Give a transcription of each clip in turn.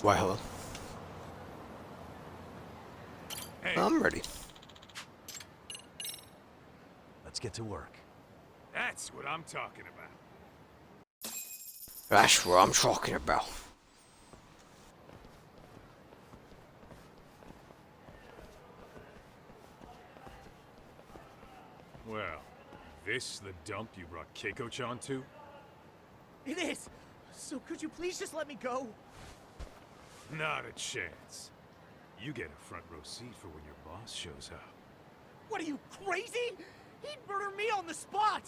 Why, hello. Hey, I'm ready. Let's get to work. that's what I'm talking about. That's what I'm talking about. Well, this the dump you brought Keiko-chan to? It is! So could you please just let me go? Not a chance. You get a front row seat for when your boss shows up. What are you, crazy? He'd murder me on the spot!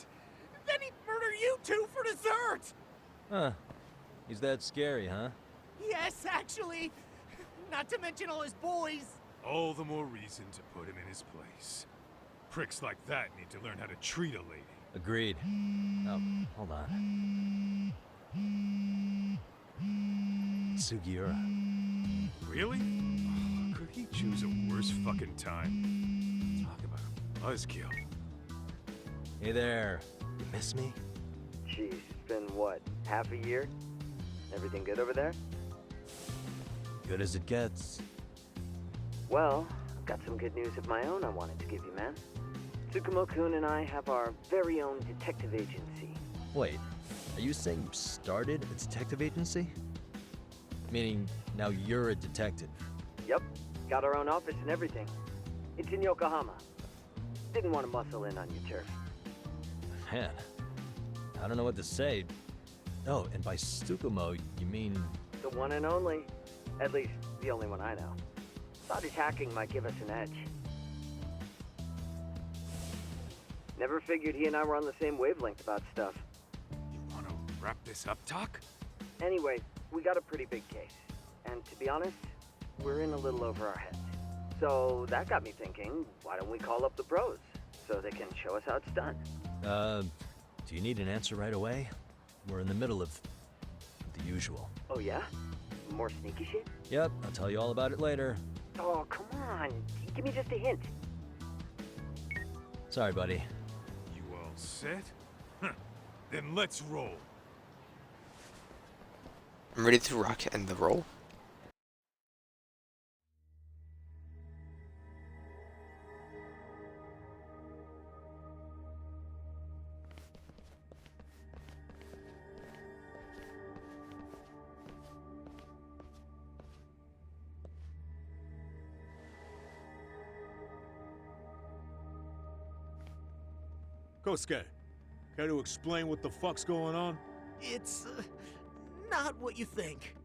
Then he'd murder you two for dessert! Huh. He's that scary, huh? Yes, actually. Not to mention all his boys. All the more reason to put him in his place. Pricks like that need to learn how to treat a lady. Agreed. Oh, hold on. Sugiura. Really? Could he choose a worse fucking time? Talk about a buzzkill. Hey there. You miss me? Jeez, it's been what, half a year? Everything good over there? Good as it gets. Well, I've got some good news of my own I wanted to give you, man. Tsukumo-kun and I have our very own detective agency. Wait, are you saying you started a detective agency? Meaning, now you're a detective. Yep, got our own office and everything. It's in Yokohama. Didn't want to muscle in on your turf. Man, I don't know what to say. Oh, and by Tsukumo, you mean... The one and only. At least, the only one I know. Thought his hacking might give us an edge. Never figured he and I were on the same wavelength about stuff. You wanna wrap this up, Doc? Anyway, we got a pretty big case. And to be honest, we're in a little over our heads. So that got me thinking, why don't we call up the pros? So they can show us how it's done. Do you need an answer right away? We're in the middle of the usual. Oh yeah? More sneaky shit? Yep, I'll tell you all about it later. Oh, come on. Give me just a hint. Sorry, buddy. You all set? Huh. Then let's roll. I'm ready to rock and the roll. Kosuke, care to explain what the fuck's going on? It's, not what you think.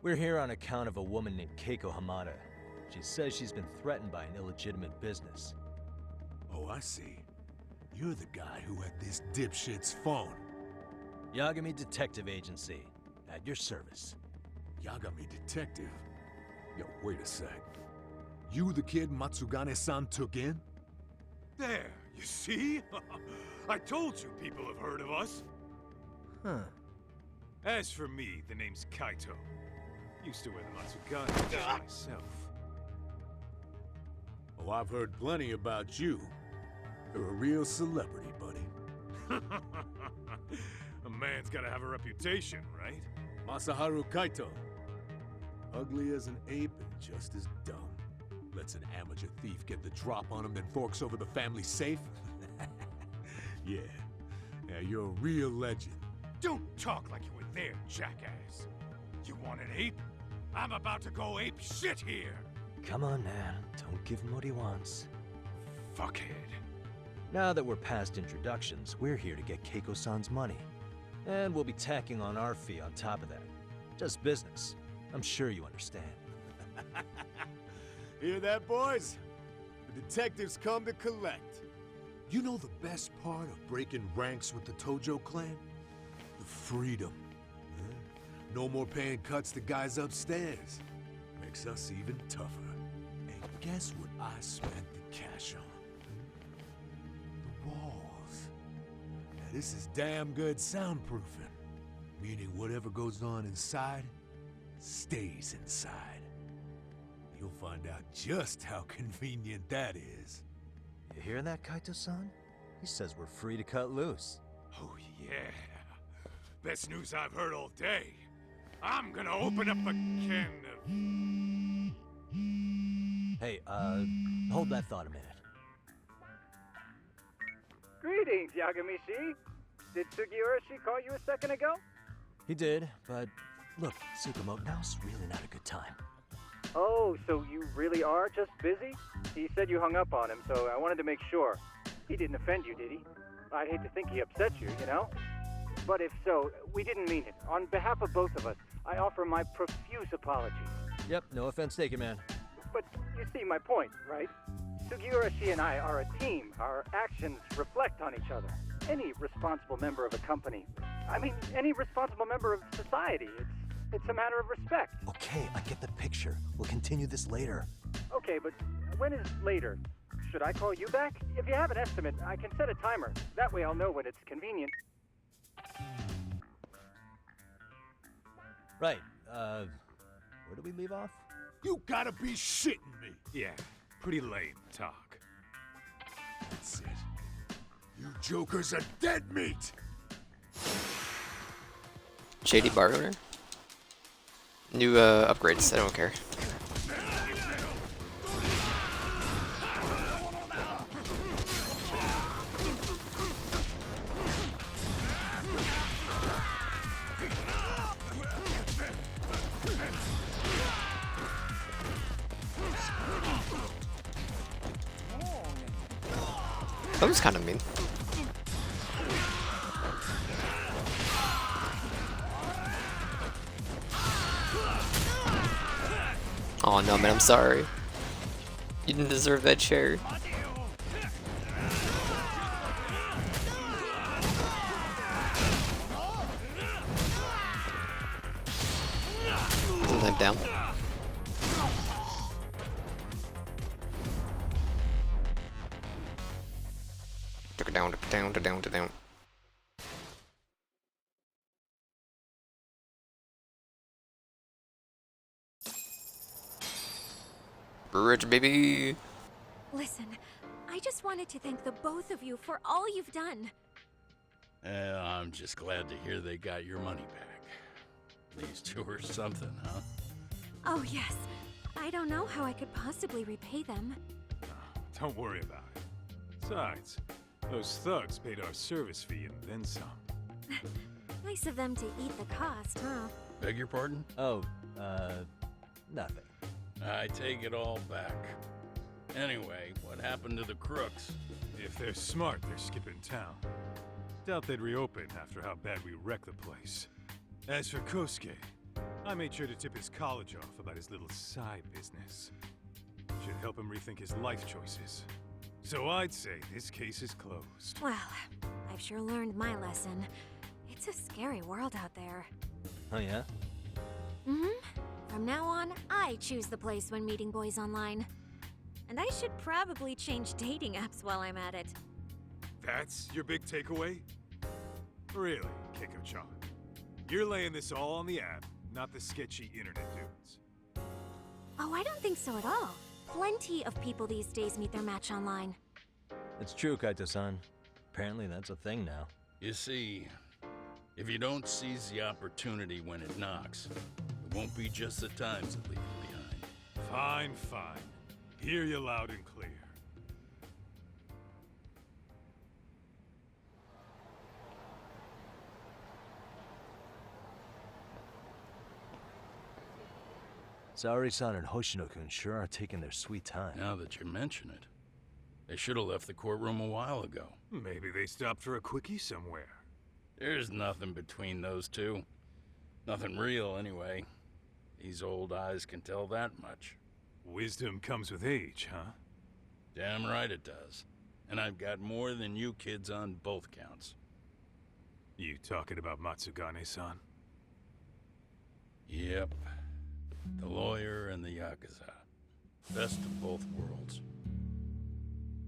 We're here on account of a woman named Keiko Hamada. She says she's been threatened by an illegitimate business. Oh, I see. You're the guy who had this dipshit's phone. Yagami Detective Agency, at your service. Yagami Detective? Yo, wait a sec. You the kid Matsugane-san took in? There, you see? I told you people have heard of us. Huh. As for me, the name's Kaito. Used to wear the Matsugane just myself. Oh, I've heard plenty about you. You're a real celebrity, buddy. A man's gotta have a reputation, right? Masaharu Kaito. Ugly as an ape and just as dumb. Lets an amateur thief get the drop on him, then forks over the family safe? Yeah. Yeah, you're a real legend. Don't talk like you were there, jackass. You want an ape? I'm about to go ape shit here. Come on, man. Don't give him what he wants. Fuckhead. Now that we're past introductions, we're here to get Keiko-san's money. And we'll be tacking on our fee on top of that. Just business. I'm sure you understand. Hear that, boys? The detectives come to collect. You know the best part of breaking ranks with the Tojo clan? The freedom. Huh? No more paying cuts to guys upstairs. Makes us even tougher. And guess what I spent the cash on? The walls. Now this is damn good soundproofing. Meaning whatever goes on inside, stays inside. You'll find out just how convenient that is. You hear that, Kaito-san? He says we're free to cut loose. Oh yeah. Best news I've heard all day. I'm gonna open up a can of Hey, hold that thought a minute. Greetings, Yagami-shi. Did Sugiura-shi call you a second ago? He did, but look, Tsukumo, now's really not a good time. Oh, so you really are just busy? He said you hung up on him, so I wanted to make sure. He didn't offend you, did he? I'd hate to think he upset you, you know? But if so, we didn't mean it. On behalf of both of us, I offer my profuse apologies. Yep, no offense taken, man. But you see my point, right? Sugiura-shi and I are a team. Our actions reflect on each other. Any responsible member of a company, I mean, any responsible member of society, it's a matter of respect. Okay, I get the picture. We'll continue this later. Okay, but when is later? Should I call you back? If you have an estimate, I can set a timer. That way I'll know when it's convenient. Right, where do we leave off? You gotta be shitting me. Yeah, pretty lame talk. That's it. You jokers are dead meat. Shady bar owner. New upgrades. I don't care. That was kind of mean. Oh no, man, I'm sorry. You didn't deserve that chair. Sometimes down. Took it down, took it down, took it down, took it down. Bridge, baby. Listen, I just wanted to thank the both of you for all you've done. I'm just glad to hear they got your money back. These two are something, huh? Oh, yes. I don't know how I could possibly repay them. Don't worry about it. Besides, those thugs paid our service fee and then some. Nice of them to eat the cost, huh? Beg your pardon? Oh, nothing. I take it all back. Anyway, what happened to the crooks? If they're smart, they're skipping town. Doubt they'd reopen after how bad we wrecked the place. As for Kosuke, I made sure to tip his college off about his little side business. Should help him rethink his life choices. So I'd say this case is closed. Well, I've sure learned my lesson. It's a scary world out there. Oh yeah? Mm-hmm. From now on, I choose the place when meeting boys online. And I should probably change dating apps while I'm at it. That's your big takeaway? Really, Keiko-chan? You're laying this all on the app, not the sketchy internet dudes. Oh, I don't think so at all. Plenty of people these days meet their match online. It's true, Kaito-san. Apparently that's a thing now. You see, if you don't seize the opportunity when it knocks, it won't be just the times that leave you behind. Fine, fine. Hear you loud and clear. Saori-san and Hoshino-kun sure are taking their sweet time. Now that you mention it, they should have left the courtroom a while ago. Maybe they stopped for a quickie somewhere. There's nothing between those two. Nothing real, anyway. These old eyes can tell that much. Wisdom comes with age, huh? Damn right it does. And I've got more than you kids on both counts. You talking about Matsugane-san? Yep. The lawyer and the Yakuza. Best of both worlds.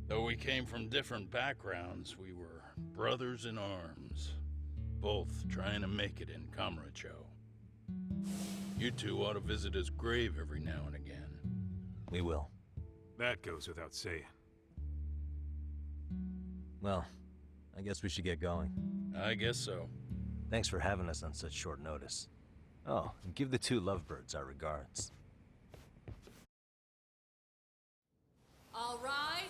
Though we came from different backgrounds, we were brothers in arms. Both trying to make it in Kamurocho. You two ought to visit his grave every now and again. We will. That goes without saying. Well, I guess we should get going. I guess so. Thanks for having us on such short notice. Oh, and give the two lovebirds our regards. All rise.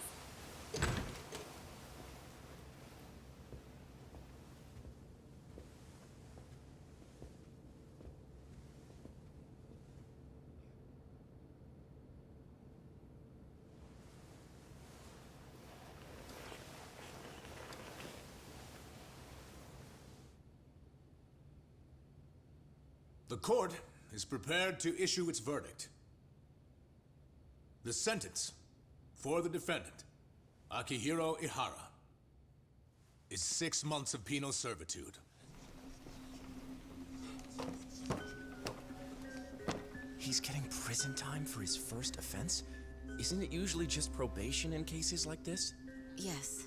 The court is prepared to issue its verdict. The sentence for the defendant, Akihiro Ihara, is 6 months of penal servitude. He's getting prison time for his first offense? Isn't it usually just probation in cases like this? Yes.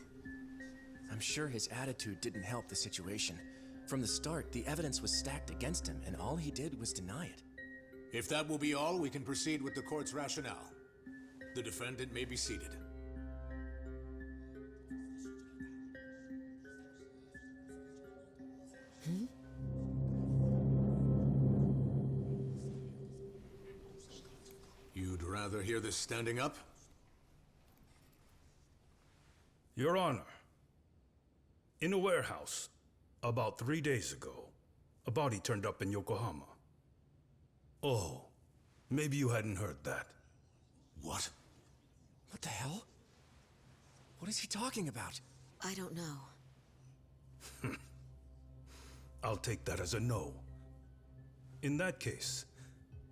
I'm sure his attitude didn't help the situation. From the start, the evidence was stacked against him, and all he did was deny it. If that will be all, we can proceed with the court's rationale. The defendant may be seated. You'd rather hear this standing up? Your Honor, in a warehouse, about 3 days ago, a body turned up in Yokohama. Oh, maybe you hadn't heard that. What? What the hell? What is he talking about? I don't know. I'll take that as a no. In that case,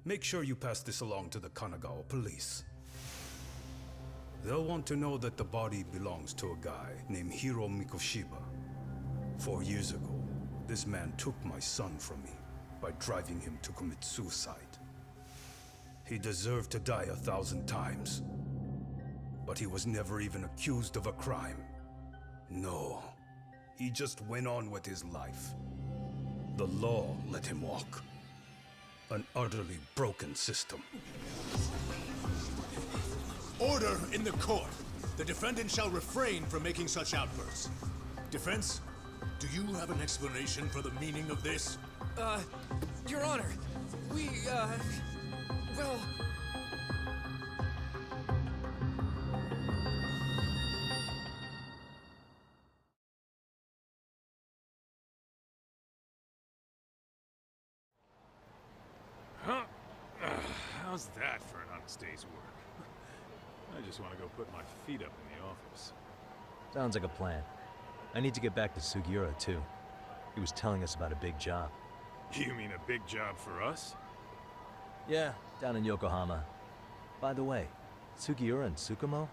make sure you pass this along to the Kanagawa police. They'll want to know that the body belongs to a guy named Hiro Mikoshiba. 4 years ago, this man took my son from me by driving him to commit suicide. He deserved to die 1,000 times, but he was never even accused of a crime. No, he just went on with his life. The law let him walk. An utterly broken system. Order in the court! The defendant shall refrain from making such outbursts. Defense, do you have an explanation for the meaning of this? Your Honor, well... Huh? How's that for an honest day's work? I just want to go put my feet up in the office. Sounds like a plan. I need to get back to Sugiura, too. He was telling us about a big job. You mean a big job for us? Yeah, down in Yokohama. By the way, Sugiura and Tsukumo,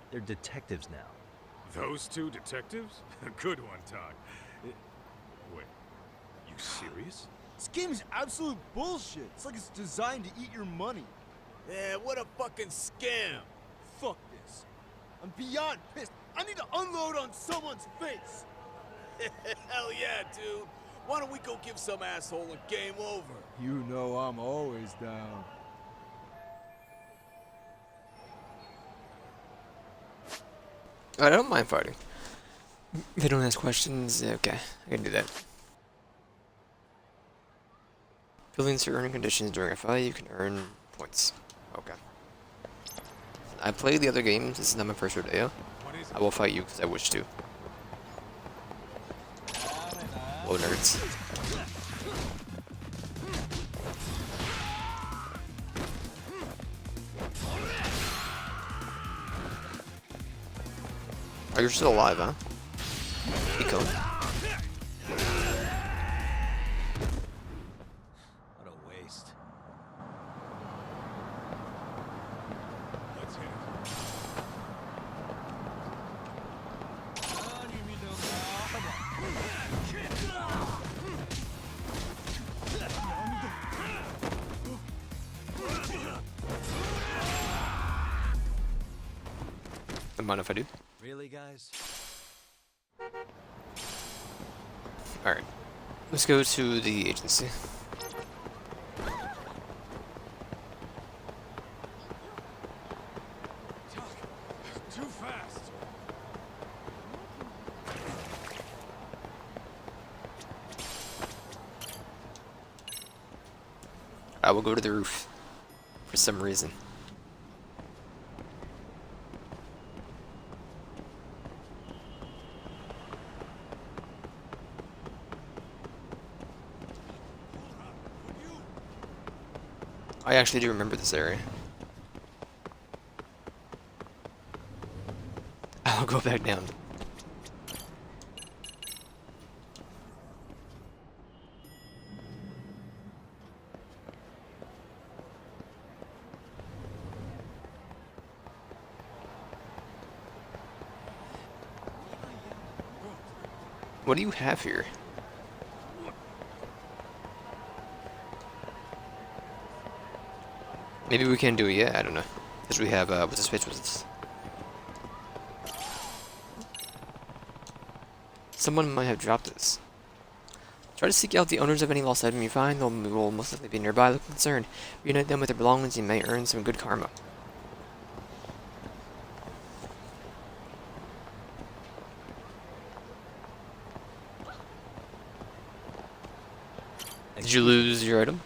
they're detectives now. Those two detectives? Good one, Todd. Wait, you serious? This game is absolute bullshit. It's like it's designed to eat your money. Yeah, what a fucking scam! Fuck this. I'm beyond pissed. I need to unload on someone's face. Hell yeah, dude! Why don't we go give some asshole a game over? You know I'm always down. I don't mind fighting. If they don't ask questions, okay, I can do that. Building certain conditions during a fight, you can earn points. Okay. I played the other games, this is not my first rodeo. I will fight you because I wish to. Whoa, nerds. Oh, you're still alive, huh? Eco. What a waste. Let's hit it. Don't mind if I do. Really, guys? Alright. Let's go to the agency. Too fast! I will go to the roof. For some reason. I actually do remember this area. I'll go back down. What do you have here? Maybe we can't do it yet, I don't know. Because we have, what's this bitch with us? Someone might have dropped this. Try to seek out the owners of any lost item you find. They will most likely be nearby. Look concerned. Reunite them with their belongings. You may earn some good karma. Did you lose your item?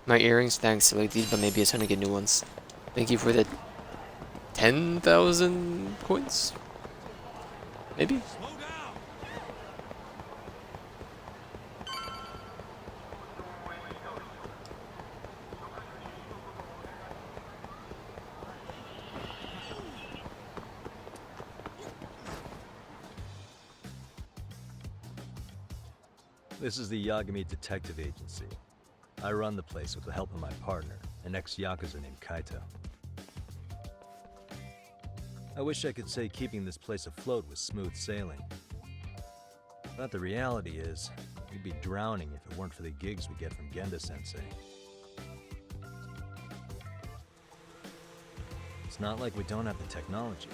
My earrings, thanks. I like these, but maybe it's time to get new ones. Thank you for the 10,000 coins? Maybe? This is the Yagami Detective Agency. I run the place with the help of my partner, an ex-Yakuza named Kaito. I wish I could say keeping this place afloat was smooth sailing. But the reality is, we'd be drowning if it weren't for the gigs we get from Genda-sensei. It's not like we don't have the technology.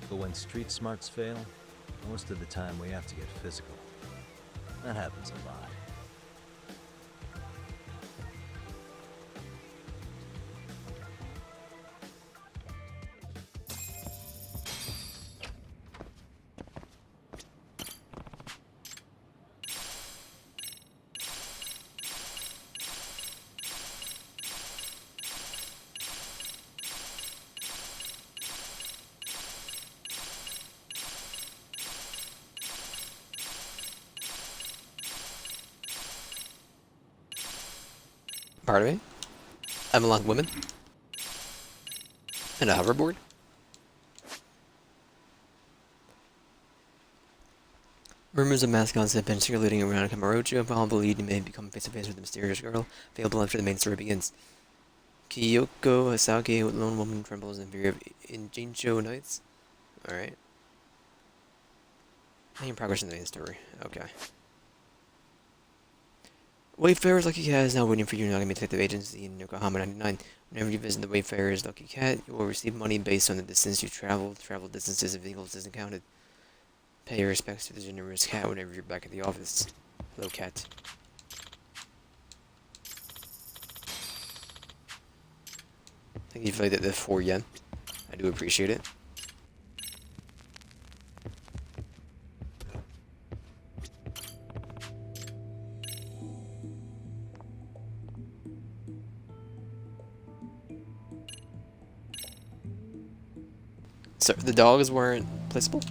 But when street smarts fail, most of the time we have to get physical. That happens a lot. Pardon me? Unlocked women? And a hoverboard? Rumors of mascots have been circulating around Kamurocho. All believed he may become face-to-face with the mysterious girl. Available after the main story begins. Kyoko Hasake, a lone woman, trembles in fear of Jincho Nights. Alright. Making progress in the main story. Okay. Wayfarer's Lucky Cat is now waiting for you in Yagami Detective Agency in Yokohama 99. Whenever you visit the Wayfarer's Lucky Cat, you will receive money based on the distance you travel. Travel distances of vehicles isn't counted. Pay your respects to the generous cat whenever you're back at the office. Hello, cat. Thank you for the 4 yen. I do appreciate it. So the dogs weren't placeable?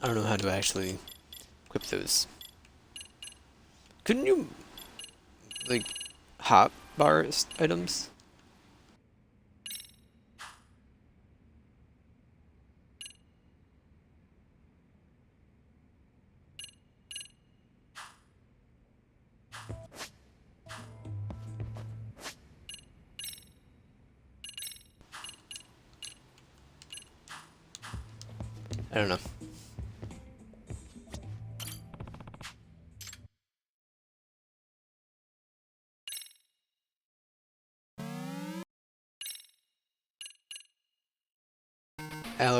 I don't know how to actually equip those. Couldn't you, like, hot bar items? I don't know.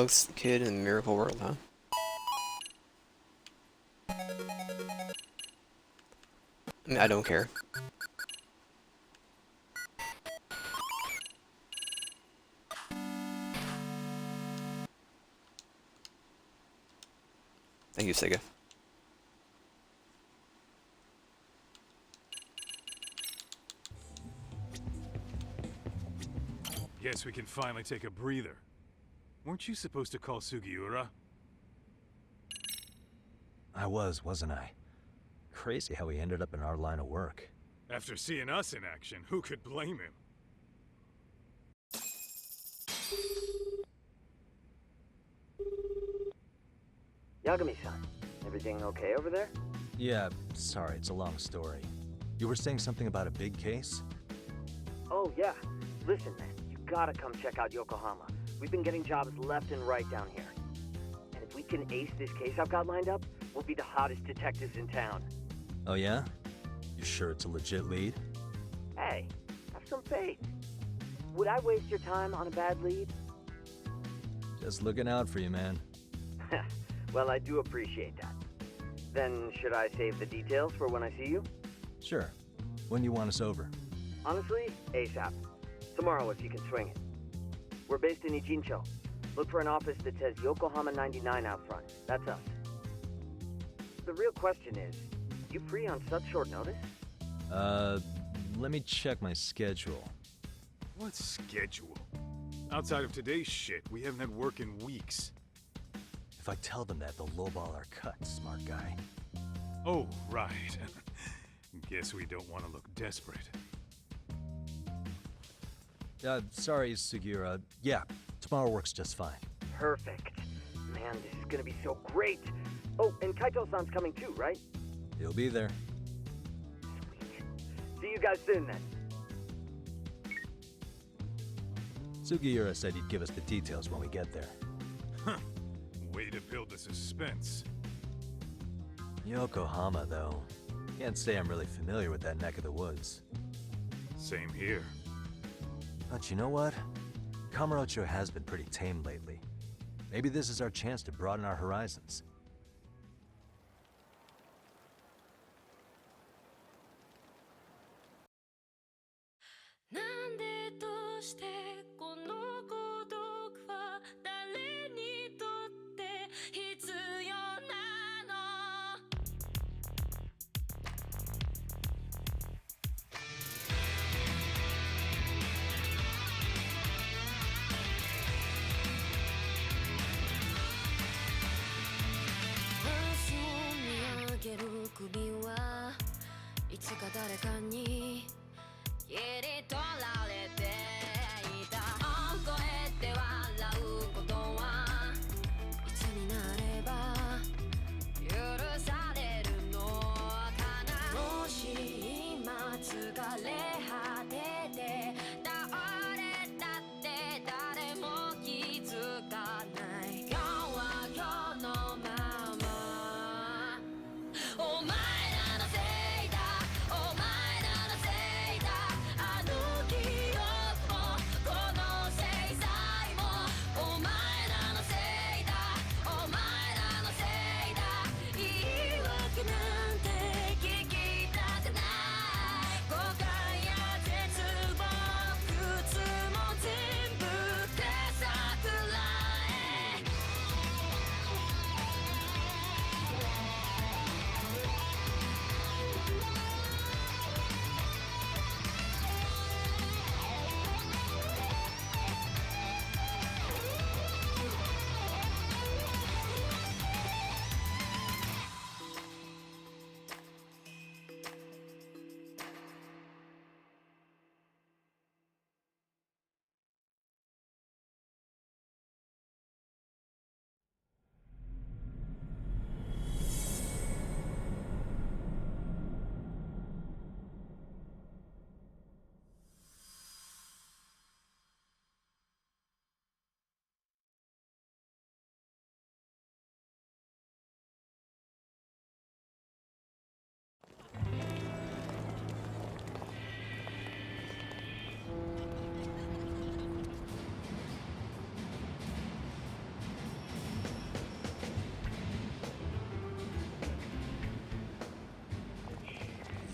Alex Kid in Miracle World, huh? I mean, I don't care. Thank you, Sega. Guess we can finally take a breather. Weren't you supposed to call Sugiura? I was, wasn't I? Crazy how he ended up in our line of work. After seeing us in action, who could blame him? Yagami-san, everything okay over there? Yeah, sorry, it's a long story. You were saying something about a big case? Oh, yeah. Listen, man, you gotta come check out Yokohama. We've been getting jobs left and right down here. And if we can ace this case I've got lined up, we'll be the hottest detectives in town. Oh yeah? You sure it's a legit lead? Hey, have some faith. Would I waste your time on a bad lead? Just looking out for you, man. Well, I do appreciate that. Then, should I save the details for when I see you? Sure. When you want us over? Honestly, ASAP. Tomorrow if you can swing it. We're based in Ichincho. Look for an office that says Yokohama 99 out front. That's us. The real question is, you free on such short notice? Let me check my schedule. What schedule? Outside of today's shit, we haven't had work in weeks. If I tell them that, they'll lowball our cut, smart guy. Oh, right. Guess we don't want to look desperate. Sorry, Sugiura. Yeah, tomorrow works just fine. Perfect. Man, this is gonna be so great. Oh, and Kaito-san's coming too, right? He'll be there. Sweet. See you guys soon then. Sugiura said he'd give us the details when we get there. Huh. Way to build the suspense. Yokohama, though. Can't say I'm really familiar with that neck of the woods. Same here. But you know what? Kamurocho has been pretty tame lately. Maybe this is our chance to broaden our horizons.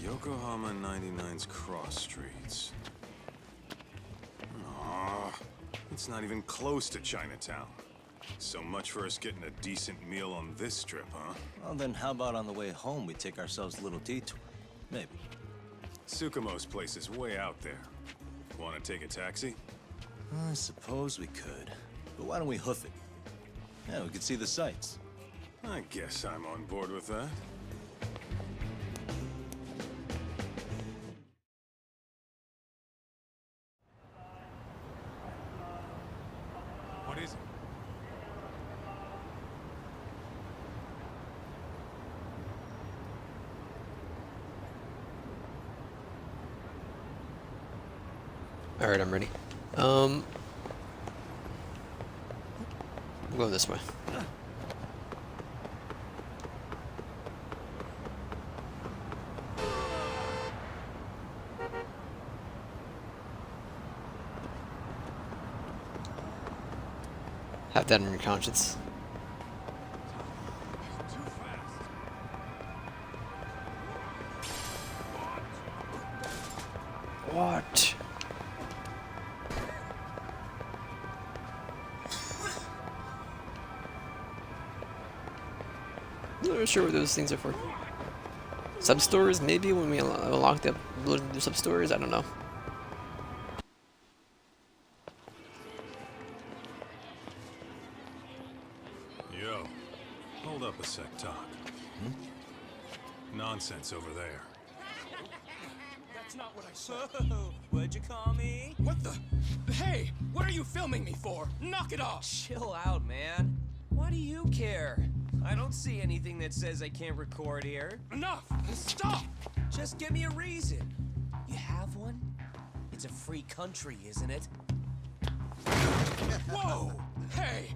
Yokohama 99's cross streets. Aw, it's not even close to Chinatown. So much for us getting a decent meal on this trip, huh? Well, then how about on the way home we take ourselves a little detour? Maybe. Tsukumo's place is way out there. Want to take a taxi? I suppose we could. But why don't we hoof it? Yeah, we could see the sights. I guess I'm on board with that. What is it? Alright, I'm ready. I'm going this way. Have that on your conscience. Too fast. What? I'm not sure what those things are for. Sub-stores, maybe, when we unlock the new sub-stores? I don't know. Yo, hold up a sec, Talk. Nonsense over there. That's not what I said. What'd you call me? What the? Hey, what are you filming me for? Knock it off! Chill out, man. Why do you care? I don't see anything that says I can't record here. Enough! Stop! Just give me a reason. You have one? It's a free country, isn't it? Whoa! Hey!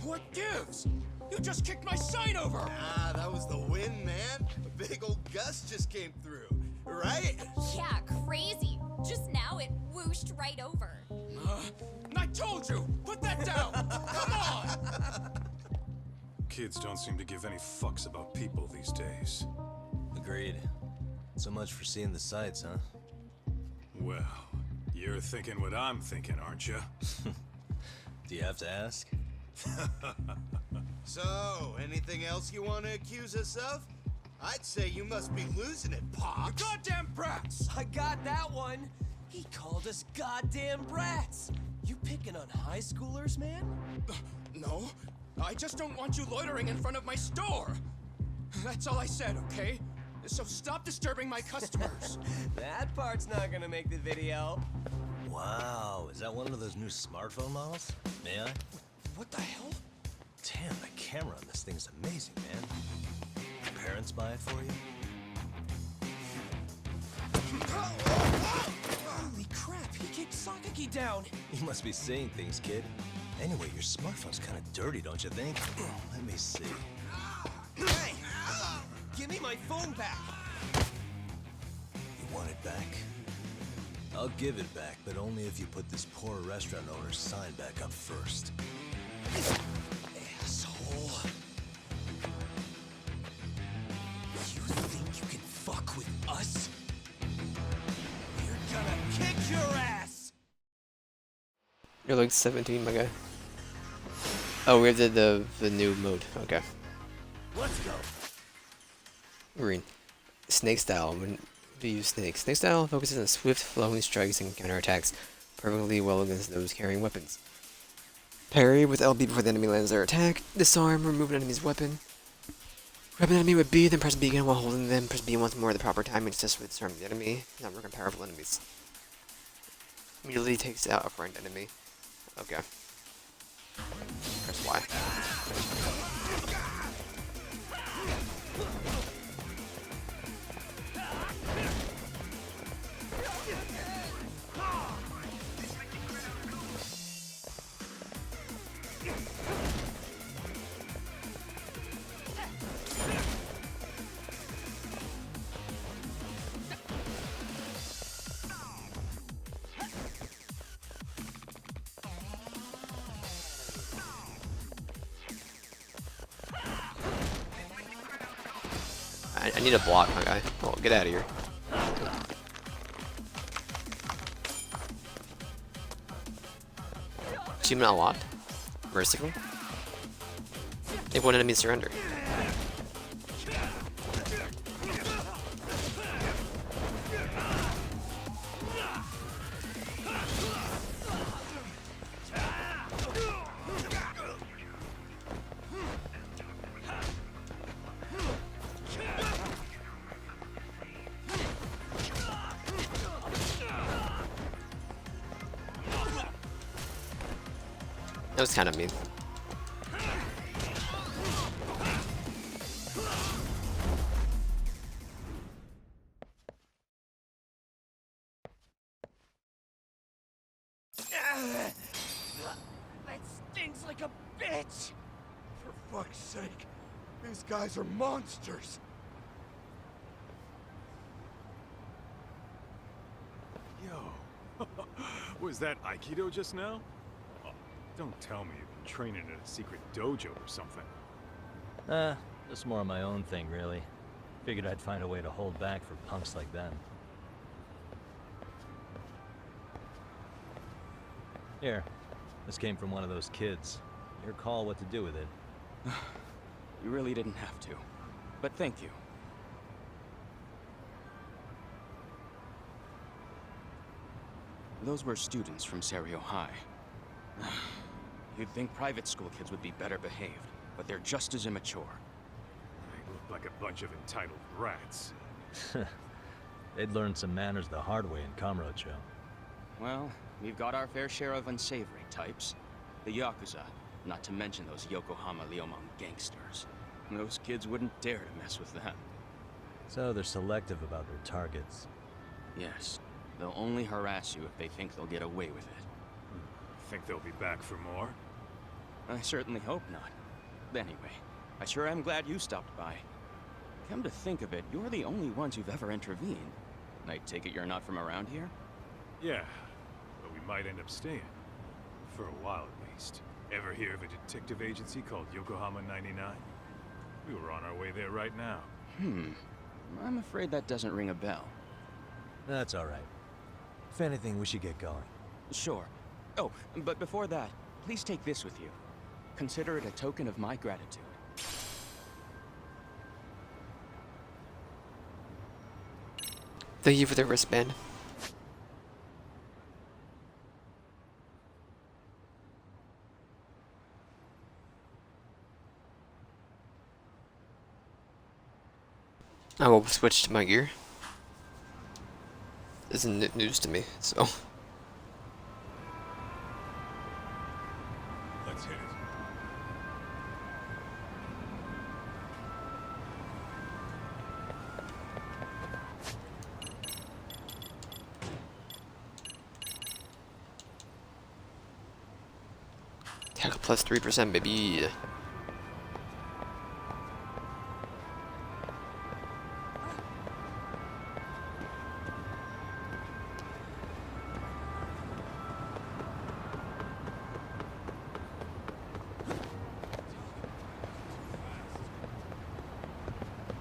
What gives? You just kicked my sign over! Ah, that was the wind, man. A big old gust just came through, right? Yeah, crazy. Just now it whooshed right over. I told you! Put that down! Come on! Kids don't seem to give any fucks about people these days. Agreed. So much for seeing the sights, huh? Well, you're thinking what I'm thinking, aren't you? Do you have to ask? So, anything else you want to accuse us of? I'd say you must be losing it, Pops. You goddamn brats! I got that one. He called us goddamn brats. You picking on high schoolers, man? No, I just don't want you loitering in front of my store. That's all I said, okay? So stop disturbing my customers. That part's not gonna make the video. Wow, is that one of those new smartphone models? May I? What the hell? Damn, the camera on this thing's amazing, man. Your parents buy it for you? Holy crap, he kicked Sakaki down. You must be seeing things, kid. Anyway, your smartphone's kind of dirty, don't you think? Let me see. Hey! Give me my phone back! You want it back? I'll give it back, but only if you put this poor restaurant owner's sign back up first. Asshole. You think you can fuck with us? We're gonna kick your ass! You're like 17, my guy. Oh, we have the new mode. Okay. Let's go. Green. Snake style. When we use snake. Snake style focuses on swift, flowing strikes and counterattacks, perfectly well against those carrying weapons. Parry with LB before the enemy lands their attack. Disarm, remove an enemy's weapon. Grab an enemy with B, then press B again while holding them. Press B once more at the proper time and successfully disarm the enemy. Not work on powerful enemies. Immediately takes out a friend enemy. Okay. Press Y. I need a block, my guy. Oh, get out of here. Achievement unlocked. Merciful. Make one enemy surrender. That was kind of mean. That stings like a bitch! For fuck's sake, these guys are monsters! Yo, was that Aikido just now? Oh, don't tell me you've been training in a secret dojo or something. Just more of my own thing, really. Figured I'd find a way to hold back for punks like them. Here, this came from one of those kids. Your call what to do with it. You really didn't have to. But thank you. Those were students from Serio High. You'd think private school kids would be better behaved, but they're just as immature. They look like a bunch of entitled rats. They'd learn some manners the hard way in Kamurocho. Well, we've got our fair share of unsavory types. The Yakuza, not to mention those Yokohama Liomon gangsters. Those kids wouldn't dare to mess with them. So they're selective about their targets. Yes. They'll only harass you if they think they'll get away with it. Think they'll be back for more? I certainly hope not. Anyway, I sure am glad you stopped by. Come to think of it, you're the only ones who've ever intervened. I take it you're not from around here? Yeah, but we might end up staying. For a while at least. Ever hear of a detective agency called Yokohama 99? We were on our way there right now. I'm afraid that doesn't ring a bell. That's all right. If anything, we should get going. Sure. Oh, but before that, please take this with you. Consider it a token of my gratitude. Thank you for the wristband. I will switch to my gear. This isn't news to me, so. Let's hit it. Tackle plus 3%, baby.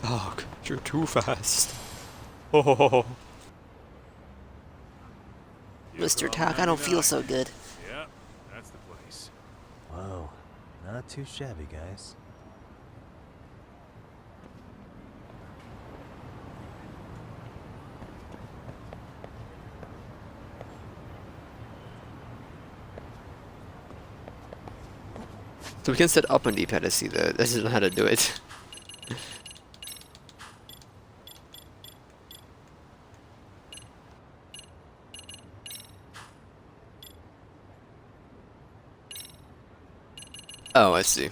Dog, you're too fast. Oh. Mr. Talk, I don't feel so good. Yeah, that's the place. Whoa, not too shabby, guys. So we can set up on D-pad to see that. This is how to do it. Oh, I see.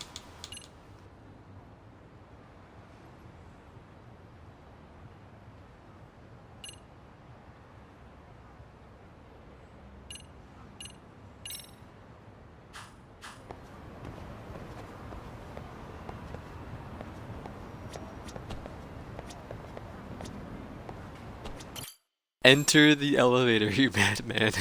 Enter the elevator, you bad man.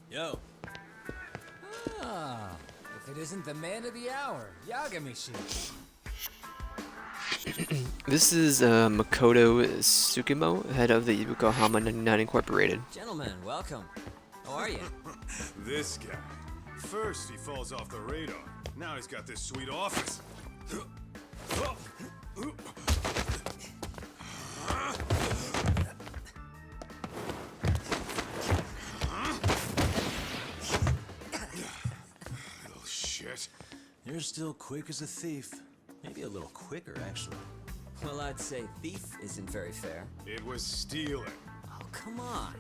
Yo, Ah, if it isn't the man of the hour, Yagami-shi. This is Makoto Tsukumo, head of the Yokohama 99 Incorporated. Gentlemen, welcome. How are you? This guy. First he falls off the radar. Now he's got this sweet office. Little shit. You're still quick as a thief. Maybe a little quicker, actually. Well, I'd say thief isn't very fair. It was stealing. Oh, come on.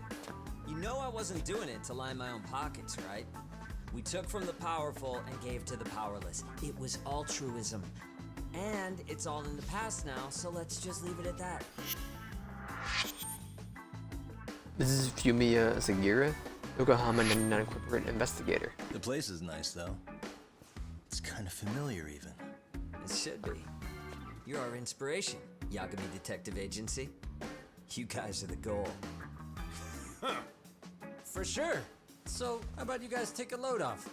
You know I wasn't doing it to line my own pockets, right? We took from the powerful and gave to the powerless. It was altruism. And it's all in the past now, so let's just leave it at that. This is Fumiya Sagira, Yokohama 99 Incorporated investigator. The place is nice, though. It's kind of familiar, even. It should be. You're our inspiration, Yagami Detective Agency. You guys are the goal. For sure. So, how about you guys take a load off?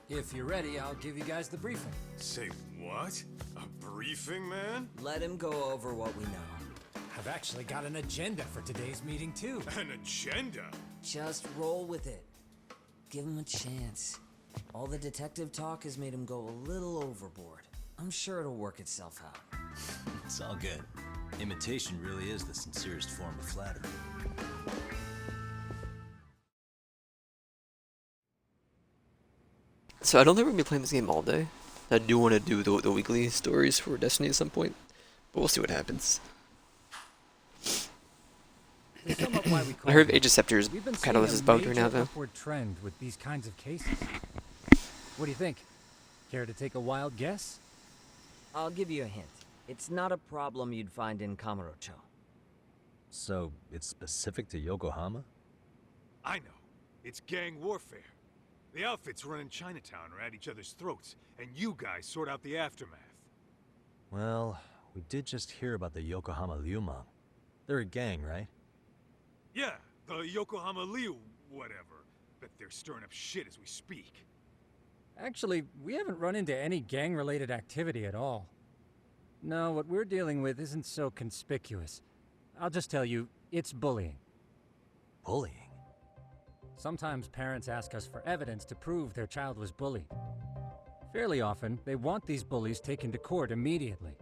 If you're ready, I'll give you guys the briefing. Say what? A briefing, man? Let him go over what we know. I've actually got an agenda for today's meeting, too. An agenda? Just roll with it. Give him a chance. All the detective talk has made him go a little overboard. I'm sure it'll work itself out. It's all good. Imitation really is the sincerest form of flattery. So I don't think we're gonna be playing this game all day. I do want to do the weekly stories for Destiny at some point, but we'll see what happens. I heard Age of Scepter kind of less about right now, though. Upward trend with these kinds of cases. What do you think? Care to take a wild guess? I'll give you a hint. It's not a problem you'd find in Kamurocho. So, it's specific to Yokohama? I know. It's gang warfare. The outfits running Chinatown are at each other's throats, and you guys sort out the aftermath. Well, we did just hear about the Yokohama Liumang. They're a gang, right? Yeah, the Yokohama Liu whatever. Bet they're stirring up shit as we speak. Actually, we haven't run into any gang-related activity at all. No, what we're dealing with isn't so conspicuous. I'll just tell you, it's bullying. Bullying? Sometimes parents ask us for evidence to prove their child was bullied. Fairly often, they want these bullies taken to court immediately.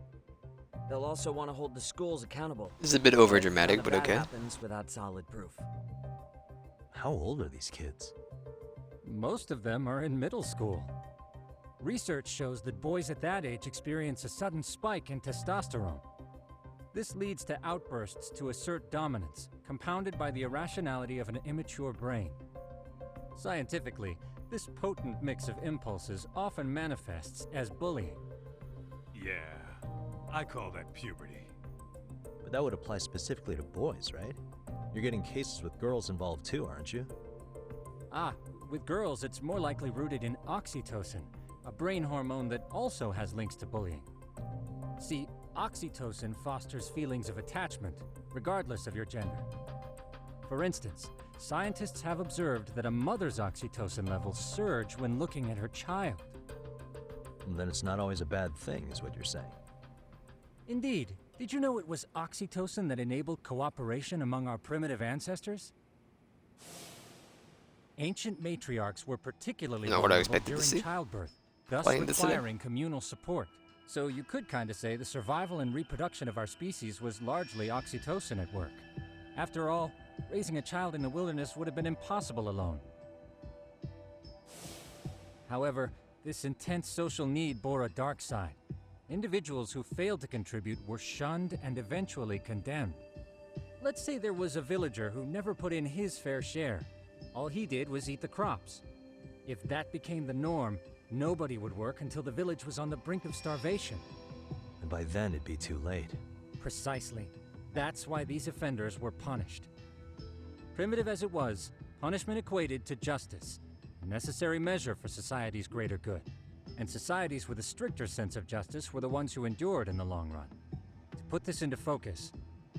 They'll also want to hold the schools accountable. This is a bit overdramatic, but okay. Happens without solid proof. How old are these kids? Most of them are in middle school. Research shows that boys at that age experience a sudden spike in testosterone. This leads to outbursts to assert dominance, compounded by the irrationality of an immature brain. Scientifically, this potent mix of impulses often manifests as bullying. Yeah, I call that puberty. But that would apply specifically to boys, right? You're getting cases with girls involved too, aren't you? Ah, with girls it's more likely rooted in oxytocin, a brain hormone that also has links to bullying. See, oxytocin fosters feelings of attachment, regardless of your gender. For instance, scientists have observed that a mother's oxytocin levels surge when looking at her child. And then it's not always a bad thing, is what you're saying. Indeed. Did you know it was oxytocin that enabled cooperation among our primitive ancestors? Ancient matriarchs were particularly vulnerable during childbirth, thus requiring communal support. So you could kinda say the survival and reproduction of our species was largely oxytocin at work. After all, raising a child in the wilderness would have been impossible alone. However, this intense social need bore a dark side. Individuals who failed to contribute were shunned and eventually condemned. Let's say there was a villager who never put in his fair share. All he did was eat the crops. If that became the norm, nobody would work until the village was on the brink of starvation. And by then it'd be too late. Precisely. That's why these offenders were punished. Primitive as it was, punishment equated to justice, a necessary measure for society's greater good. And societies with a stricter sense of justice were the ones who endured in the long run. To put this into focus,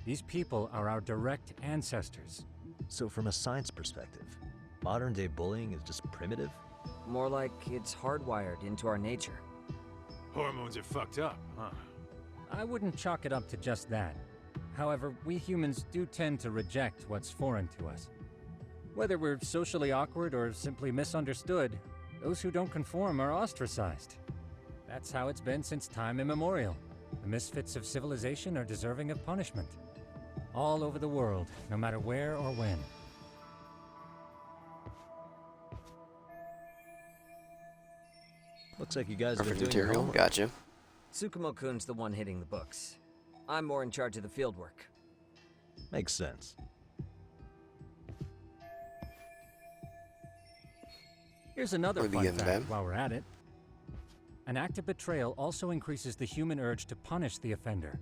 these people are our direct ancestors. So from a science perspective, modern-day bullying is just primitive? More like it's hardwired into our nature. Hormones are fucked up, huh? I wouldn't chalk it up to just that. However, we humans do tend to reject what's foreign to us. Whether we're socially awkward or simply misunderstood, those who don't conform are ostracized. That's how it's been since time immemorial. The misfits of civilization are deserving of punishment. All over the world, no matter where or when. Looks like you guys are Perfect doing your material. homework. Gotcha. Tsukumo-kun's the one hitting the books. I'm more in charge of the fieldwork. Makes sense. Here's another We'll fun begin fact then. while we're at it. An act of betrayal also increases the human urge to punish the offender.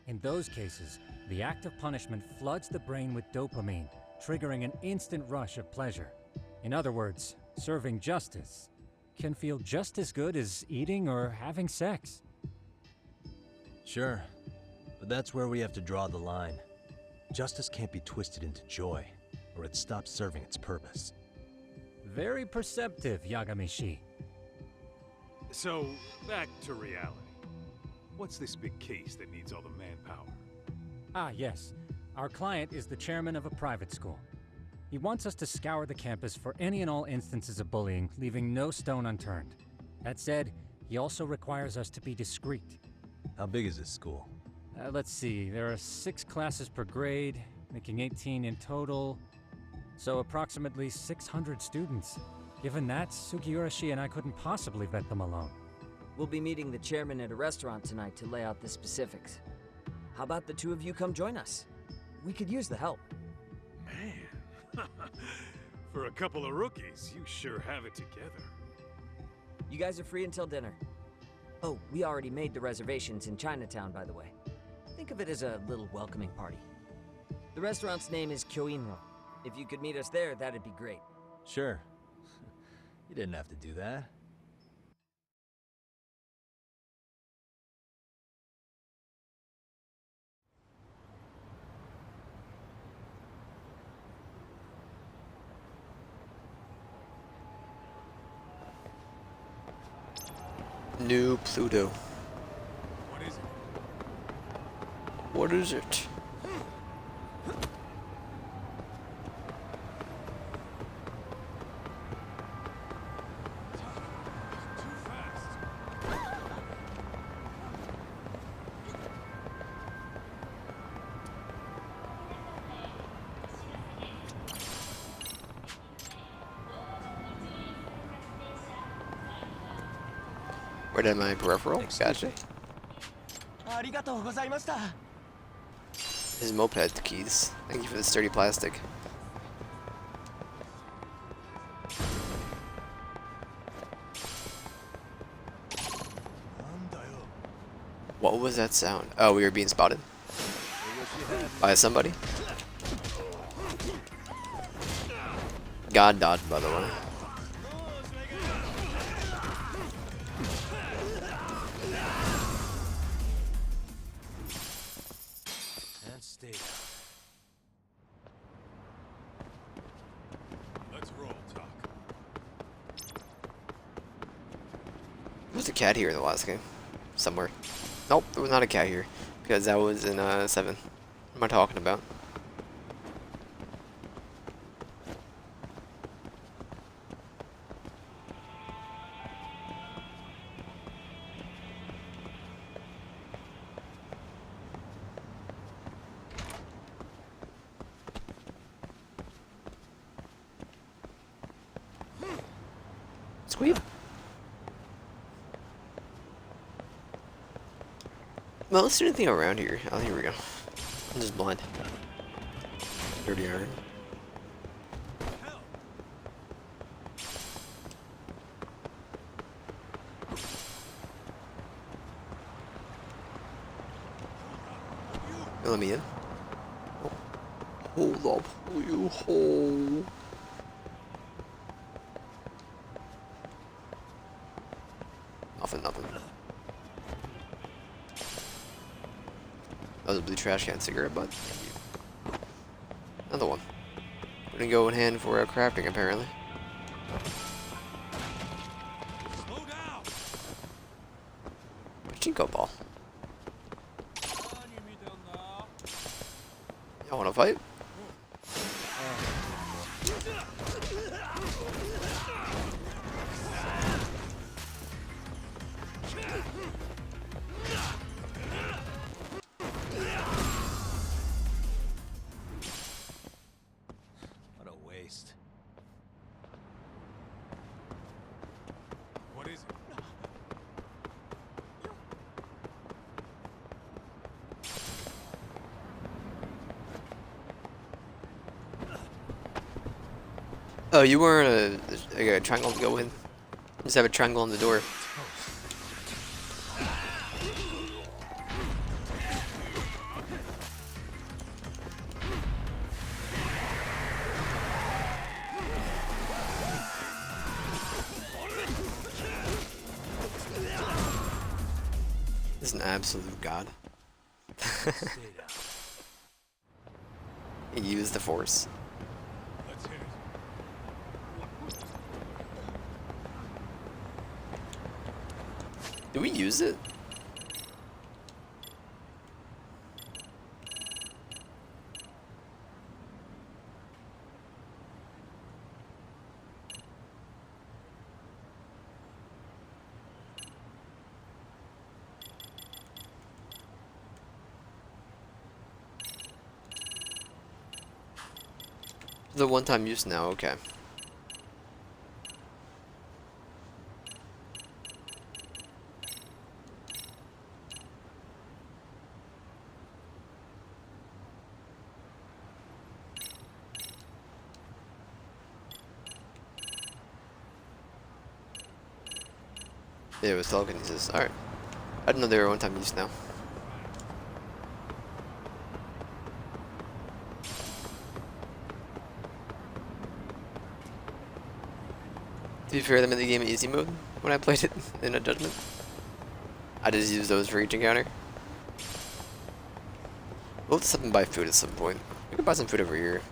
In those cases, the act of punishment floods the brain with dopamine, triggering an instant rush of pleasure. In other words, serving justice can feel just as good as eating or having sex. Sure, but that's where we have to draw the line. Justice can't be twisted into joy, or it stops serving its purpose. Very perceptive, Yagami-shi. So, back to reality. What's this big case that needs all the manpower? Ah, yes. Our client is the chairman of a private school. He wants us to scour the campus for any and all instances of bullying, leaving no stone unturned. That said, he also requires us to be discreet. How big is this school? Let's see, there are 6 classes per grade, making 18 in total. So approximately 600 students. Given that, Sugiurashi and I couldn't possibly vet them alone. We'll be meeting the chairman at a restaurant tonight to lay out the specifics. How about the two of you come join us? We could use the help. Man, for a couple of rookies, you sure have it together. You guys are free until dinner. Oh, we already made the reservations in Chinatown, by the way. Think of it as a little welcoming party. The restaurant's name is Kyoinro. If you could meet us there, that'd be great. Sure. You didn't have to do that. New Pluto. What is it? What is it? Right at my peripheral? Gotcha. His moped keys. Thank you for the sturdy plastic. What was that sound? Oh, we were being spotted. By somebody? God dodged, by the way. And stay down. Let's roll, Talk. There was a cat here in the last game. Somewhere. Nope, there was not a cat here. Because that was in 7. What am I talking about? Squeal. Well, let's do anything around here. Oh, here we go. I'm just blind. Dirty iron. Let me in. Oh. Hold up. You hold. Nothing. That was a blue trash can cigarette butt. Thank you. Another one. Wouldn't go in hand for crafting, apparently. pachinko ball. Y'all wanna fight? What a waste. What is it? Oh, you weren't a triangle to go in? Just have a triangle on the door. This is an absolute god. He used the force. Let's hit it. Do we use it? The one-time use now, okay. Yeah, it was telekinesis. Alright. I didn't know they were one-time use now. To be fair, them in the game in easy mode when I played it in a judgment. I just used those for each encounter. We'll have to stop and buy food at some point. We can buy some food over here.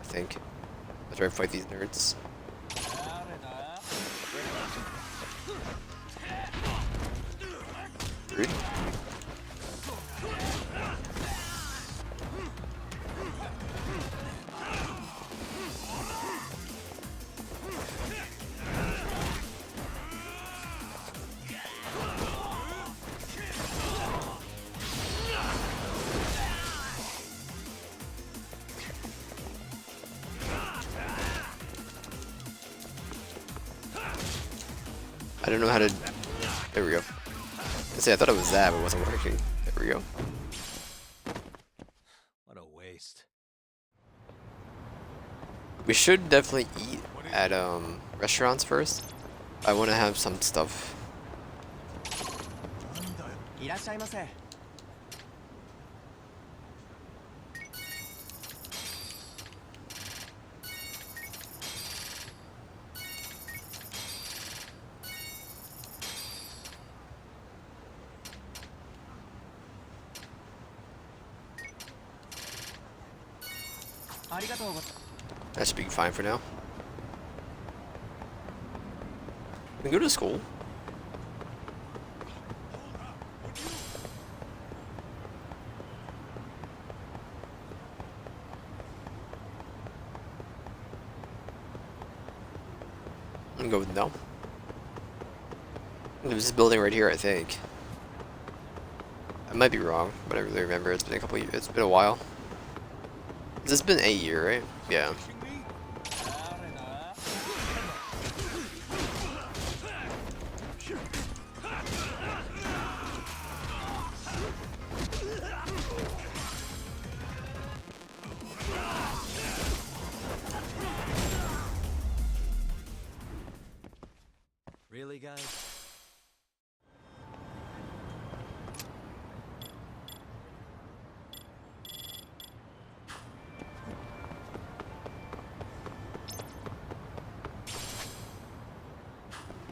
I think. After I fight these nerds. Rude. I don't know how to... There we go. I thought it was that, but it wasn't working. There we go. What a waste. We should definitely eat at restaurants first. I want to have some stuff. That should be fine for now. We can go to school. I'm gonna go with no. There's this building right here, I think. I might be wrong, but I really remember it's been a couple years. It's been a while. It's been a year, right? Yeah. Really, guys?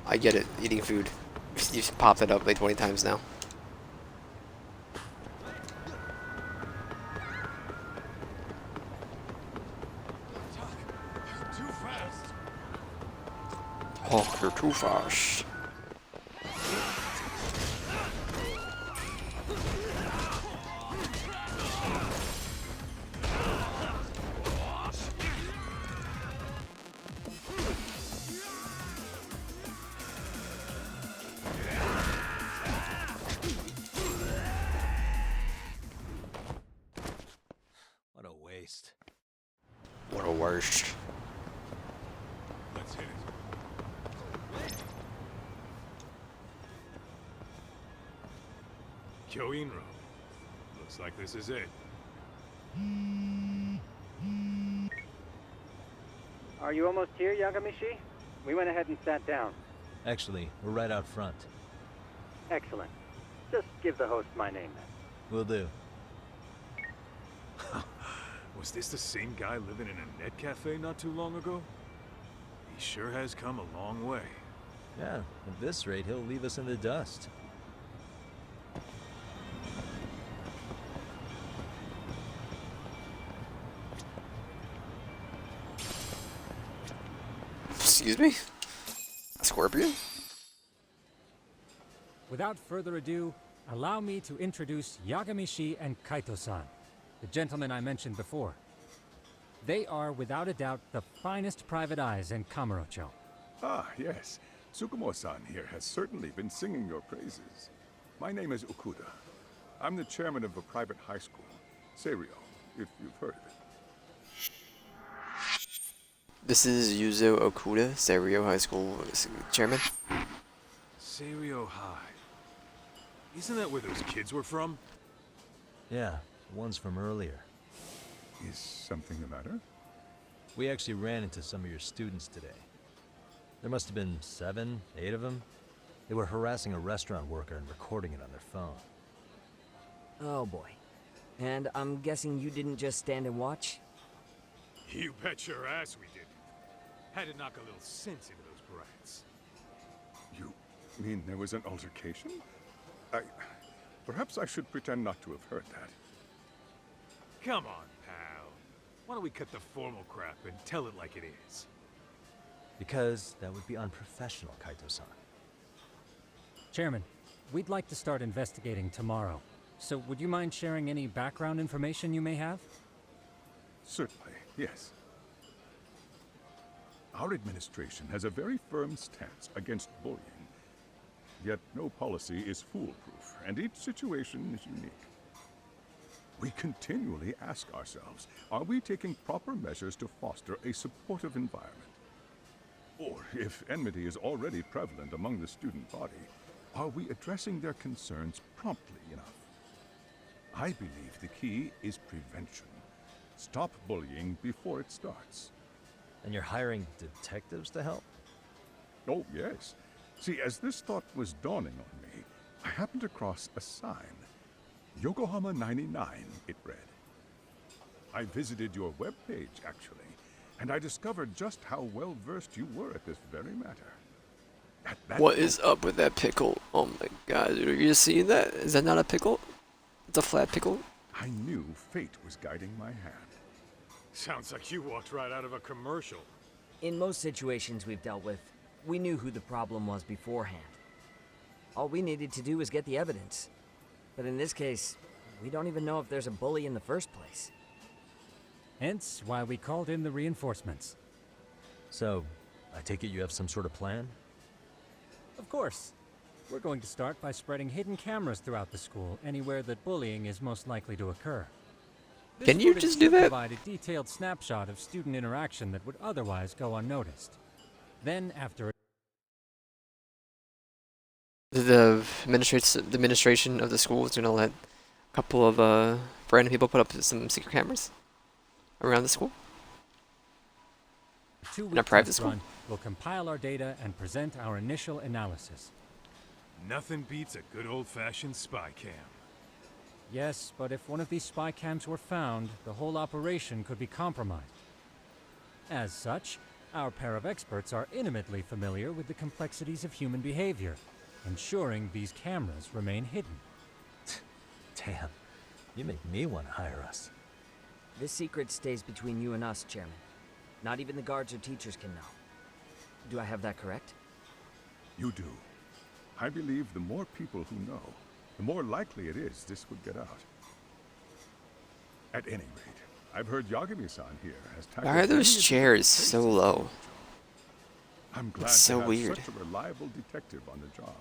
I get it, eating food. You've popped it up like 20 times now. Too fast. Oh, you're too fast. What a worst. Let's hit it. Kyoinro. Looks like this is it. Are you almost here, Yagamishi? We went ahead and sat down. Actually, we're right out front. Excellent. Just give the host my name then. Will do. Was this the same guy living in a net cafe not too long ago? He sure has come a long way. Yeah, at this rate, he'll leave us in the dust. Excuse me? A scorpion? Without further ado, allow me to introduce Yagamishi and Kaito-san, the gentlemen I mentioned before. They are, without a doubt, the finest private eyes in Kamurocho. Ah, yes. Tsukumo-san here has certainly been singing your praises. My name is Okuda. I'm the chairman of a private high school, Seiryo, if you've heard of it. This is Yuzo Okuda, Seiryo High School chairman. Seiryo High. Isn't that where those kids were from? Yeah, the ones from earlier. Is something the matter? We actually ran into some of your students today. There must have been 7, 8 of them. They were harassing a restaurant worker and recording it on their phone. Oh boy. And I'm guessing you didn't just stand and watch? You bet your ass we didn't. Had to knock a little sense into those brats. You mean there was an altercation? Perhaps I should pretend not to have heard that. Come on, pal. Why don't we cut the formal crap and tell it like it is? Because that would be unprofessional, Kaito-san. Chairman, we'd like to start investigating tomorrow. So would you mind sharing any background information you may have? Certainly, yes. Our administration has a very firm stance against bullying. Yet no policy is foolproof, and each situation is unique. We continually ask ourselves, are we taking proper measures to foster a supportive environment? Or, if enmity is already prevalent among the student body, are we addressing their concerns promptly enough? I believe the key is prevention. Stop bullying before it starts. And you're hiring detectives to help? Oh, yes. See, as this thought was dawning on me, I happened across a sign. Yokohama 99, it read. I visited your webpage, actually, and I discovered just how well-versed you were at this very matter. What is up with that pickle? Oh my god, are you seeing that? Is that not a pickle? It's a flat pickle? I knew fate was guiding my hand. Sounds like you walked right out of a commercial. In most situations we've dealt with, we knew who the problem was beforehand. All we needed to do was get the evidence. But in this case, we don't even know if there's a bully in the first place. Hence why we called in the reinforcements. So, I take it you have some sort of plan? Of course. We're going to start by spreading hidden cameras throughout the school, anywhere that bullying is most likely to occur. This Can you footage just do should that? Provide a detailed snapshot of student interaction that would otherwise go unnoticed. Then, after The administration of the school is gonna let a couple of random people put up some secret cameras around the school. a 2-week In a private test school? run, we'll compile our data and present our initial analysis. Nothing beats a good old-fashioned spy cam. Yes, but if one of these spy cams were found, the whole operation could be compromised. As such, our pair of experts are intimately familiar with the complexities of human behavior, ensuring these cameras remain hidden. Damn, you make me want to hire us. This secret stays between you and us, Chairman. Not even the guards or teachers can know. Do I have that correct? You do. I believe the more people who know, the more likely it is this would get out. At any rate, I've heard Yagami-san here has tackled Why are those many of chairs these so cases. low? I'm glad It's so to have weird. such a reliable detective on the job.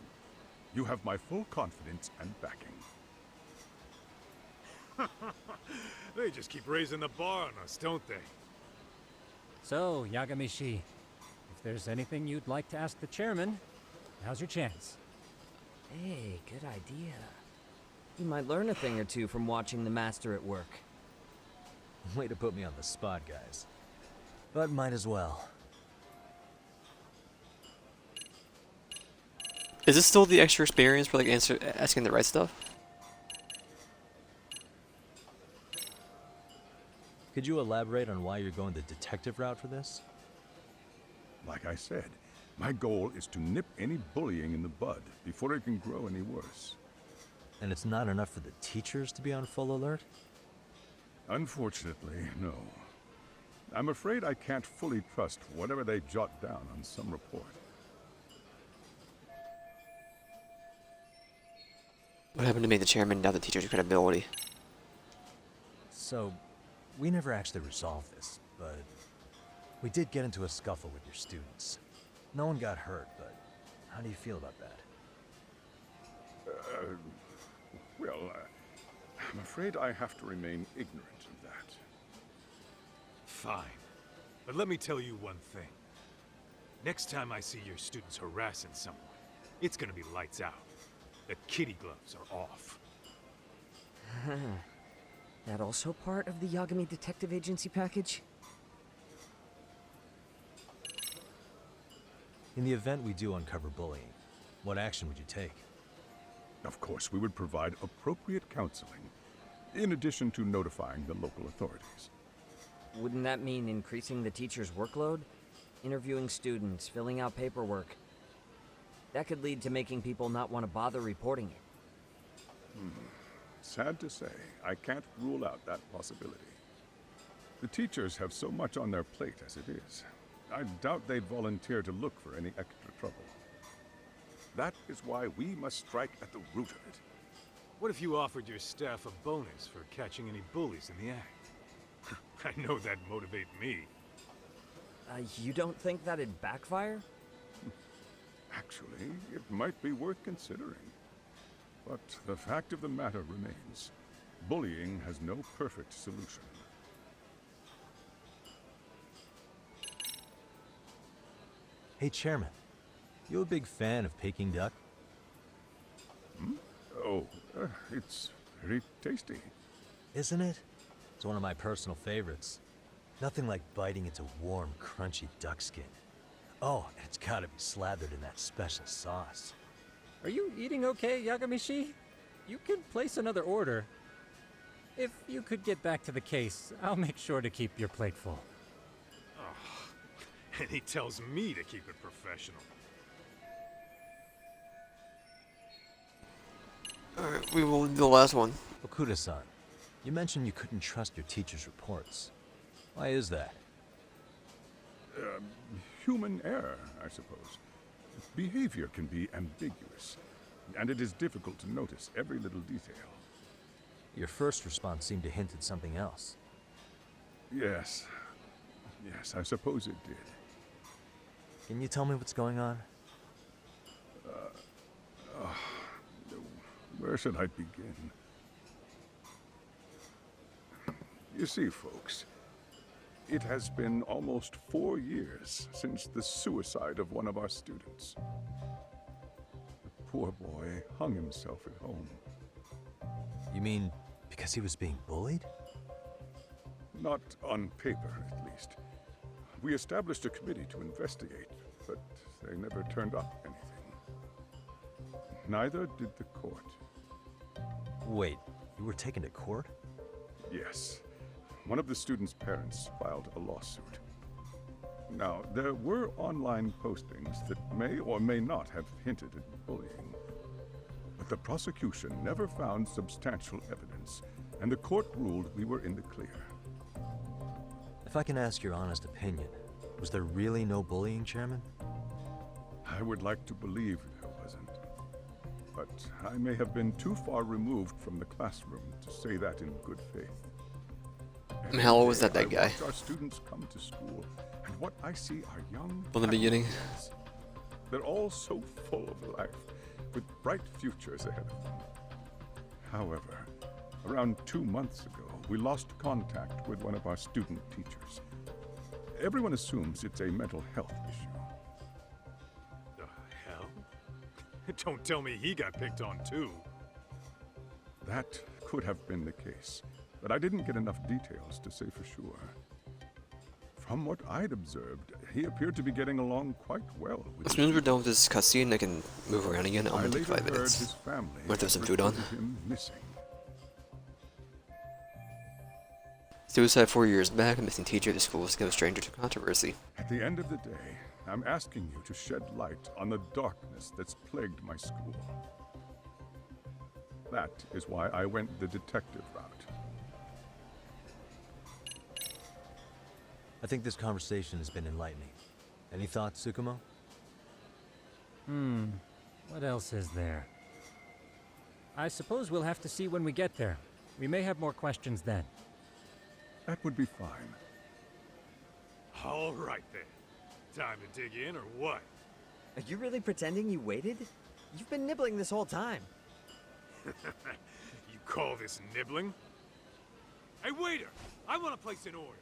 You have my full confidence and backing. They just keep raising the bar on us, don't they? So, Yagamishi, if there's anything you'd like to ask the chairman, now's your chance. Hey, good idea. You might learn a thing or two from watching the master at work. Way to put me on the spot, guys. But might as well. Is this still the extra experience for like asking the right stuff? Could you elaborate on why you're going the detective route for this? Like I said, my goal is to nip any bullying in the bud before it can grow any worse. And it's not enough for the teachers to be on full alert? Unfortunately, no. I'm afraid I can't fully trust whatever they jot down on some report. What happened to make the chairman doubt the teacher's credibility? So, we never actually resolved this, but we did get into a scuffle with your students. No one got hurt, but how do you feel about that? I'm afraid I have to remain ignorant of that. Fine. But let me tell you one thing. Next time I see your students harassing someone, it's gonna be lights out. The kitty gloves are off. That also part of the Yagami Detective Agency package? In the event we do uncover bullying, what action would you take? Of course, we would provide appropriate counseling, in addition to notifying the local authorities. Wouldn't that mean increasing the teacher's workload? Interviewing students, filling out paperwork. That could lead to making people not want to bother reporting it. Sad to say, I can't rule out that possibility. The teachers have so much on their plate as it is. I doubt they'd volunteer to look for any extra trouble. That is why we must strike at the root of it. What if you offered your staff a bonus for catching any bullies in the act? I know that'd motivate me. You don't think that'd backfire? Actually, it might be worth considering. But the fact of the matter remains, bullying has no perfect solution. Hey, Chairman. You a big fan of Peking duck? Oh, it's very tasty. Isn't it? It's one of my personal favorites. Nothing like biting into warm, crunchy duck skin. Oh, and it's gotta be slathered in that special sauce. Are you eating okay, Yagamishi? You can place another order. If you could get back to the case, I'll make sure to keep your plate full. Oh, and he tells me to keep it professional. Alright, we will do the last one. Okuda-san, you mentioned you couldn't trust your teacher's reports. Why is that? Human error, I suppose. Behavior can be ambiguous, and it is difficult to notice every little detail. Your first response seemed to hint at something else. Yes. Yes, I suppose it did. Can you tell me what's going on? Where should I begin? You see, folks, it has been almost 4 years since the suicide of one of our students. The poor boy hung himself at home. You mean because he was being bullied? Not on paper, at least. We established a committee to investigate, but they never turned up anything. Neither did the court. Wait, you were taken to court? Yes. One of the students' parents filed a lawsuit. Now, there were online postings that may or may not have hinted at bullying. But the prosecution never found substantial evidence, and the court ruled we were in the clear. If I can ask your honest opinion, was there really no bullying, Chairman? I would like to believe there wasn't. But I may have been too far removed from the classroom to say that in good faith. And how old was that guy? I watch our students come to school, and what I see are young From the beginning. kids. They're all so full of life, with bright futures ahead of them. However, around 2 months ago, we lost contact with one of our student teachers. everyone assumes it's a mental health issue. The hell? Don't tell me he got picked on too. That could have been the case, but I didn't get enough details to say for sure. From what I'd observed, he appeared to be getting along quite well with As soon as we're done with this cutscene, I can move around again. I'll take 5 minutes. his family Might throw some food on. reported him missing. Suicide 4 years back, a missing teacher at the school was no stranger to controversy. At the end of the day, I'm asking you to shed light on the darkness that's plagued my school. That is why I went the detective route. I think this conversation has been enlightening. Any thoughts, Tsukumo? What else is there? I suppose we'll have to see when we get there. We may have more questions then. That would be fine. All right then. Time to dig in or what? Are you really pretending you waited? You've been nibbling this whole time. You call this nibbling? Hey waiter, I want to place an order.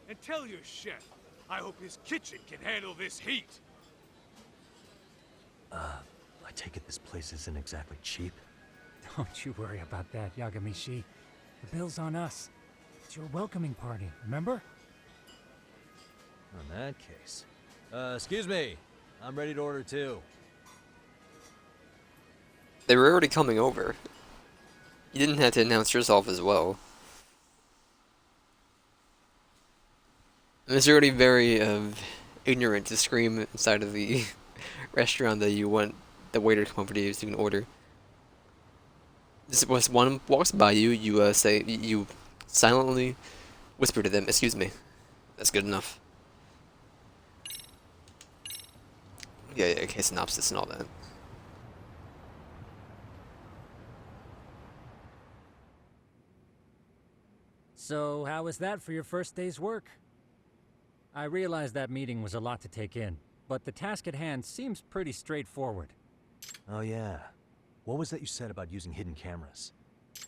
And tell your chef, I hope his kitchen can handle this heat. I take it this place isn't exactly cheap? Don't you worry about that, Yagamishi. The bill's on us. It's your welcoming party, remember? In that case. Excuse me. I'm ready to order too. They were already coming over. You didn't have to announce yourself as well. And it's already very ignorant to scream inside of the restaurant that you want the waiter to come over to you so you can order. Just once one walks by you, you silently whisper to them, "Excuse me." That's good enough. Yeah, case synopsis and all that. So, how was that for your first day's work? I realize that meeting was a lot to take in, but the task at hand seems pretty straightforward. Oh yeah. What was that you said about using hidden cameras?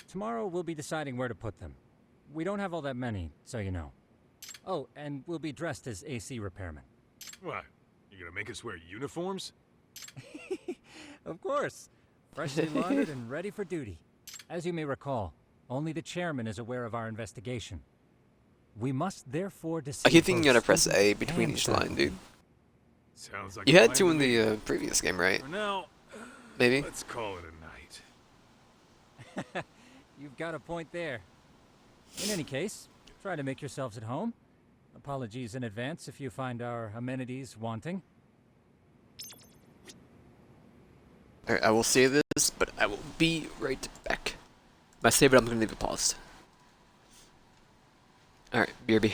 Tomorrow we'll be deciding where to put them. We don't have all that many, so you know. Oh, and we'll be dressed as AC repairmen. What? You gonna make us wear uniforms? Of course. Freshly laundered and ready for duty. As you may recall, only the chairman is aware of our investigation. We must therefore decide. I keep thinking you gotta press A between each line, dude. Sounds like You a had plan to in me. the previous game, right? For now, Maybe? let's call it a night. You've got a point there. In any case, try to make yourselves at home. Apologies in advance if you find our amenities wanting. Alright, I will save this, but I will be right back. If I save it, I'm gonna leave it paused. Alright, BRB.